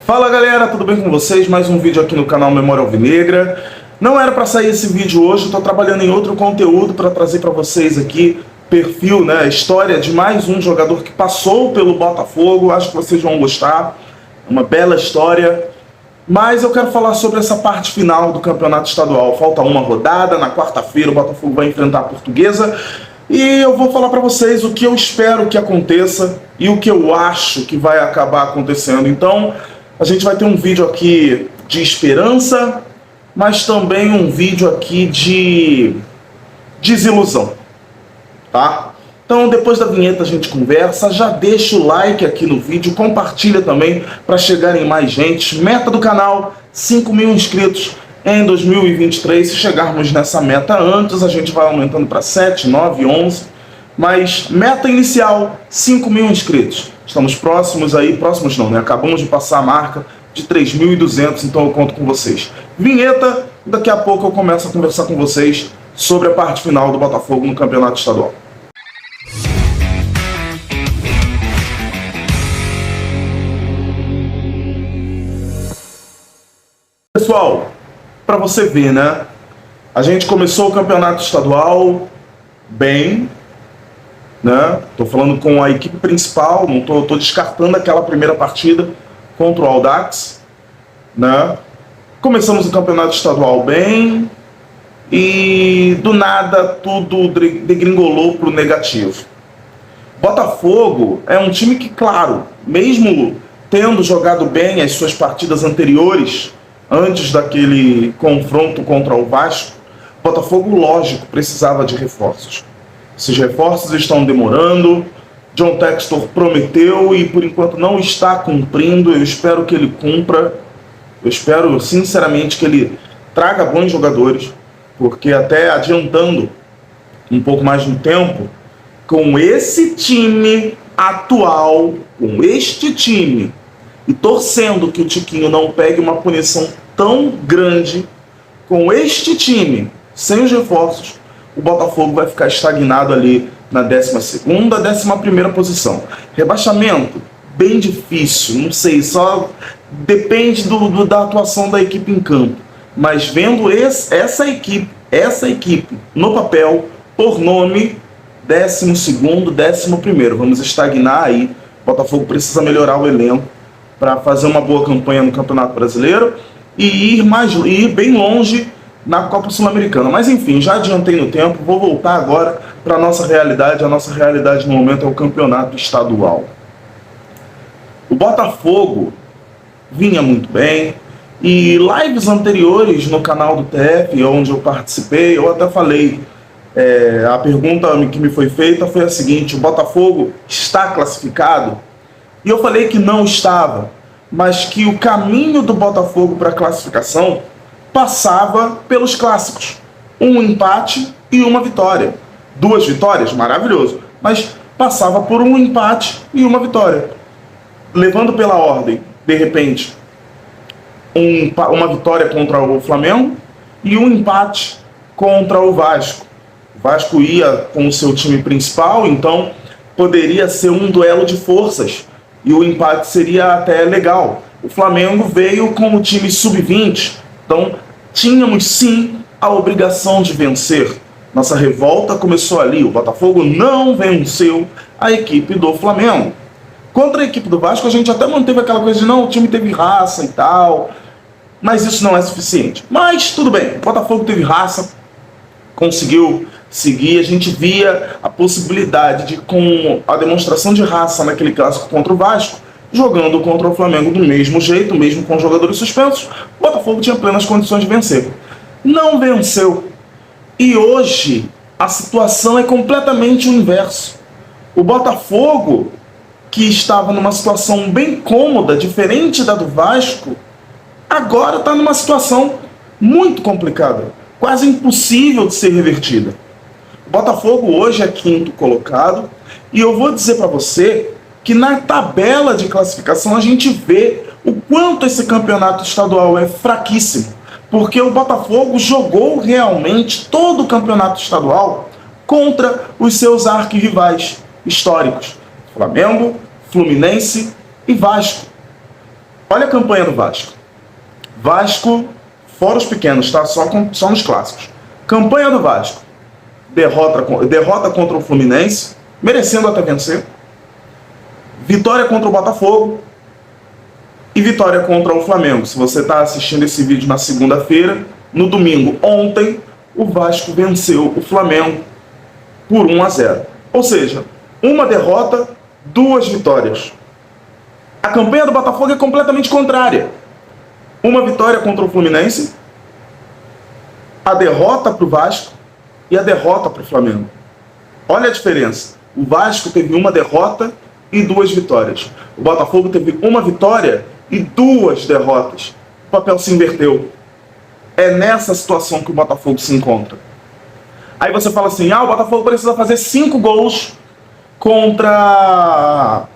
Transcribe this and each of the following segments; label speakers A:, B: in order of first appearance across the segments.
A: Fala galera, tudo bem com vocês? Mais um vídeo aqui no canal Memória Alvinegra. Não era para sair esse vídeo hoje, estou trabalhando em outro conteúdo para trazer para vocês aqui perfil, né, a história de mais um jogador que passou pelo Botafogo. Acho que vocês vão gostar, uma bela história. Mas eu quero falar sobre essa parte final do campeonato estadual. Falta uma rodada, na quarta-feira o Botafogo vai enfrentar a Portuguesa. E eu vou falar para vocês o que eu espero que aconteça e o que eu acho que vai acabar acontecendo. Então, a gente vai ter um vídeo aqui de esperança, mas também um vídeo aqui de desilusão, tá? Então, depois da vinheta a gente conversa, já deixa o like aqui no vídeo, compartilha também para chegarem mais gente. Meta do canal, 5.000 inscritos em 2023. Se chegarmos nessa meta antes, a gente vai aumentando para 7, 9, 11. Mas meta inicial, 5.000 inscritos. Estamos próximos aí, próximos não, né? Acabamos de passar a marca de 3.200, então eu conto com vocês. Vinheta, daqui a pouco eu começo a conversar com vocês sobre a parte final do Botafogo no campeonato estadual. Pessoal, para você ver, né? A gente começou o campeonato estadual bem, né? Tô falando com a equipe principal, não tô descartando aquela primeira partida contra o Audax, né? Começamos o campeonato estadual bem e do nada tudo degringolou pro negativo. Botafogo é um time que, claro, mesmo tendo jogado bem as suas partidas anteriores, antes daquele confronto contra o Vasco, Botafogo, lógico, precisava de reforços. Esses reforços estão demorando, John Textor prometeu e por enquanto não está cumprindo. Eu espero que ele cumpra, eu espero sinceramente que ele traga bons jogadores, porque até adiantando um pouco mais no tempo, com esse time atual, com este time, e torcendo que o Tiquinho não pegue uma punição tão grande, com este time, sem os reforços, o Botafogo vai ficar estagnado ali na 12ª, 11ª posição. Rebaixamento, bem difícil, não sei, só depende da atuação da equipe em campo. Mas vendo essa equipe no papel, por nome, 12º, 11º, vamos estagnar aí. O Botafogo precisa melhorar o elenco para fazer uma boa campanha no Campeonato Brasileiro e ir bem longe na Copa Sul-Americana. Mas enfim, já adiantei no tempo, vou voltar agora para a nossa realidade. A nossa realidade no momento é o campeonato estadual. O Botafogo vinha muito bem, e lives anteriores no canal do TF, onde eu participei, eu até falei, a pergunta que me foi feita foi a seguinte: o Botafogo está classificado? E eu falei que não estava, mas que o caminho do Botafogo para a classificação passava pelos clássicos. Um empate e uma vitória. 2 vitórias, maravilhoso. Mas passava por um empate e uma vitória. Levando pela ordem, de repente, uma vitória contra o Flamengo e um empate contra o Vasco. O Vasco ia com o seu time principal, então poderia ser um duelo de forças. E o empate seria até legal. O Flamengo veio com o time sub-20, então tínhamos sim a obrigação de vencer. Nossa revolta começou ali. O Botafogo não venceu a equipe do Flamengo. Contra a equipe do Vasco a gente até manteve aquela coisa de não, o time teve raça e tal, mas isso não é suficiente. Mas tudo bem, o Botafogo teve raça, conseguiu seguir. A gente via a possibilidade de, com a demonstração de raça naquele clássico contra o Vasco, jogando contra o Flamengo do mesmo jeito, mesmo com jogadores suspensos, o Botafogo tinha plenas condições de vencer. Não venceu. E hoje a situação é completamente o inverso. O Botafogo, que estava numa situação bem cômoda, diferente da do Vasco, agora está numa situação muito complicada, quase impossível de ser revertida. O Botafogo hoje é 5º colocado, e eu vou dizer para você que na tabela de classificação a gente vê o quanto esse campeonato estadual é fraquíssimo, porque o Botafogo jogou realmente todo o campeonato estadual contra os seus arquirrivais históricos, Flamengo, Fluminense e Vasco. Olha a campanha do Vasco. Vasco, fora os pequenos, tá? Só nos clássicos. Campanha do Vasco. Derrota contra o Fluminense, merecendo até vencer. Vitória contra o Botafogo. E vitória contra o Flamengo. Se você está assistindo esse vídeo na segunda-feira, no domingo, ontem, o Vasco venceu o Flamengo por 1-0. Ou seja, uma derrota, 2 vitórias. A campanha do Botafogo é completamente contrária. Uma vitória contra o Fluminense, a derrota para o Vasco e a derrota para o Flamengo. Olha a diferença. O Vasco teve uma derrota e 2 vitórias. O Botafogo teve uma vitória e 2 derrotas. O papel se inverteu. É nessa situação que o Botafogo se encontra. Aí você fala assim, o Botafogo precisa fazer 5 gols contra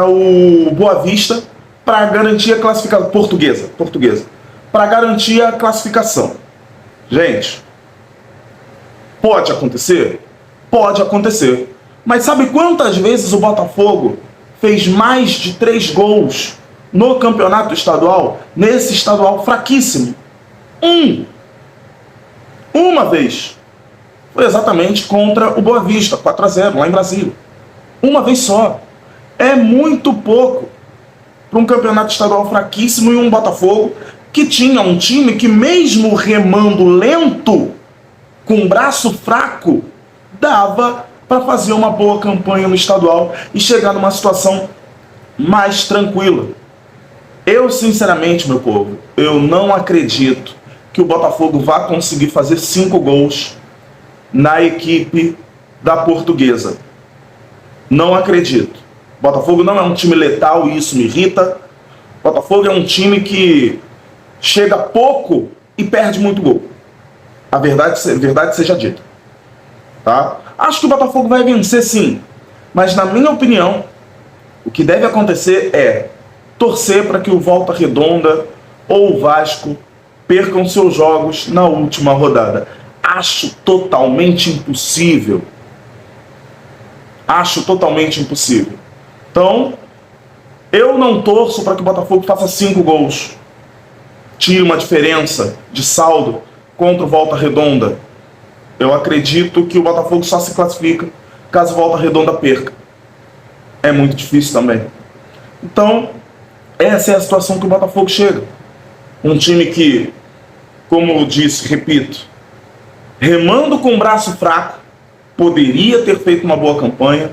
A: o Boa Vista para garantir a classificação. Portuguesa. Para garantir a classificação. Gente, pode acontecer? Pode acontecer. Mas sabe quantas vezes o Botafogo fez mais de 3 gols no campeonato estadual? Nesse estadual fraquíssimo. Uma vez. Foi exatamente contra o Boa Vista, 4-0, lá em Brasília. Uma vez só. É muito pouco para um campeonato estadual fraquíssimo e um Botafogo que tinha um time que, mesmo remando lento, com braço fraco, dava para fazer uma boa campanha no estadual e chegar numa situação mais tranquila. Eu, sinceramente, meu povo, eu não acredito que o Botafogo vá conseguir fazer 5 gols na equipe da Portuguesa. Não acredito. O Botafogo não é um time letal e isso me irrita. O Botafogo é um time que chega pouco e perde muito gol. A verdade seja dita. Tá? Acho que o Botafogo vai vencer sim. Mas na minha opinião, o que deve acontecer é torcer para que o Volta Redonda ou o Vasco percam seus jogos na última rodada. Acho totalmente impossível. Acho totalmente impossível. Então, eu não torço para que o Botafogo faça 5 gols. Tire uma diferença de saldo contra o Volta Redonda. Eu acredito que o Botafogo só se classifica caso o Volta Redonda perca. É muito difícil também. Então, essa é a situação que o Botafogo chega. Um time que, como eu disse, repito, remando com o braço fraco, poderia ter feito uma boa campanha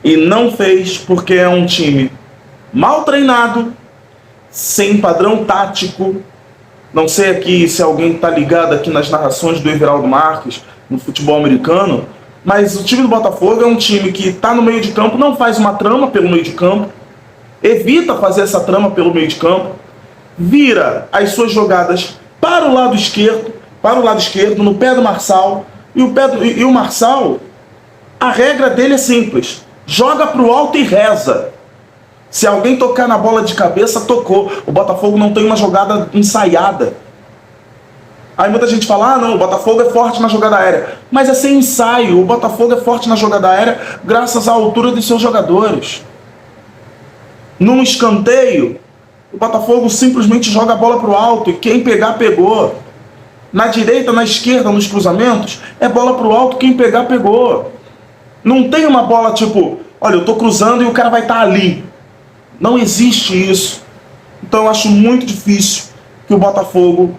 A: e não fez porque é um time mal treinado, sem padrão tático. Não sei aqui se alguém está ligado aqui nas narrações do Everaldo Marques, no futebol americano, mas o time do Botafogo é um time que está no meio de campo, não faz uma trama pelo meio de campo, evita fazer essa trama pelo meio de campo, vira as suas jogadas para o lado esquerdo, no pé do Marçal, e o Marçal, a regra dele é simples, joga para o alto e reza. Se alguém tocar na bola de cabeça, tocou. O Botafogo não tem uma jogada ensaiada. Aí muita gente fala, não, o Botafogo é forte na jogada aérea. Mas é sem ensaio. O Botafogo é forte na jogada aérea graças à altura dos seus jogadores. Num escanteio, o Botafogo simplesmente joga a bola para o alto e quem pegar, pegou. Na direita, na esquerda, nos cruzamentos, é bola para o alto, quem pegar, pegou. Não tem uma bola tipo, olha, eu estou cruzando e o cara vai estar ali. Não existe isso. Então eu acho muito difícil que o Botafogo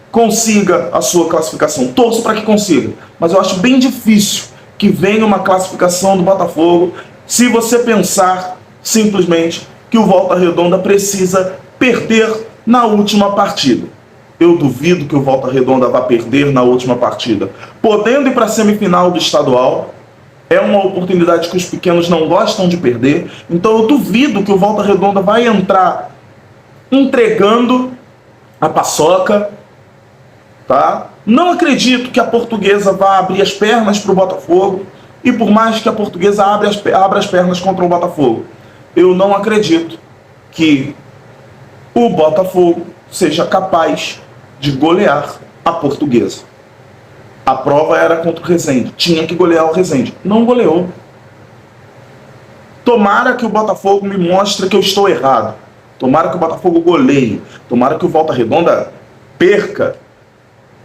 A: consiga a sua classificação. Torço para que consiga, mas eu acho bem difícil que venha uma classificação do Botafogo se você pensar simplesmente que o Volta Redonda precisa perder na última partida. Eu duvido que o Volta Redonda vá perder na última partida. Podendo ir para a semifinal do estadual, é uma oportunidade que os pequenos não gostam de perder. Então eu duvido que o Volta Redonda vai entrar entregando a paçoca. Tá? Não acredito que a Portuguesa vá abrir as pernas para o Botafogo. E por mais que a Portuguesa abra as pernas contra o Botafogo, eu não acredito que o Botafogo seja capaz de golear a Portuguesa. A prova era contra o Resende. Tinha que golear o Resende. Não goleou. Tomara que o Botafogo me mostre que eu estou errado. Tomara que o Botafogo goleie. Tomara que o Volta Redonda perca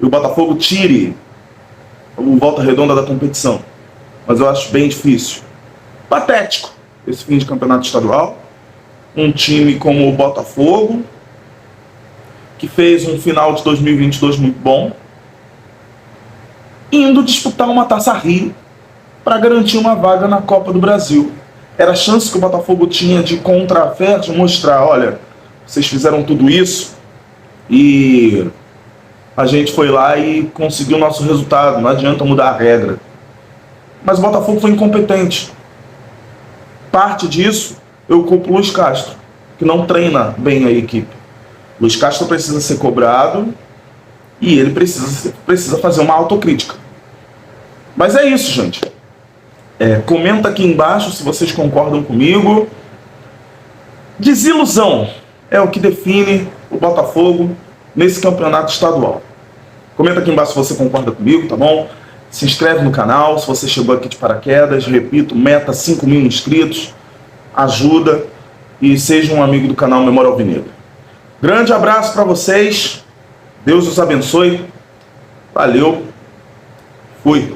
A: e o Botafogo tire o Volta Redonda da competição. Mas eu acho bem difícil. Patético esse fim de campeonato estadual. Um time como o Botafogo, que fez um final de 2022 muito bom, indo disputar uma Taça Rio para garantir uma vaga na Copa do Brasil. Era a chance que o Botafogo tinha de, contra a Ferro, mostrar, olha, vocês fizeram tudo isso e a gente foi lá e conseguiu o nosso resultado, não adianta mudar a regra. Mas o Botafogo foi incompetente. Parte disso eu culpo o Luiz Castro, que não treina bem a equipe. Luiz Castro precisa ser cobrado e ele precisa fazer uma autocrítica. Mas é isso, gente. Comenta aqui embaixo se vocês concordam comigo. Desilusão é o que define o Botafogo nesse campeonato estadual. Comenta aqui embaixo se você concorda comigo, tá bom? Se inscreve no canal, se você chegou aqui de paraquedas. Repito, meta 5.000 inscritos. Ajuda e seja um amigo do canal Memória Alvinegra. Grande abraço para vocês. Deus os abençoe. Valeu. Fui.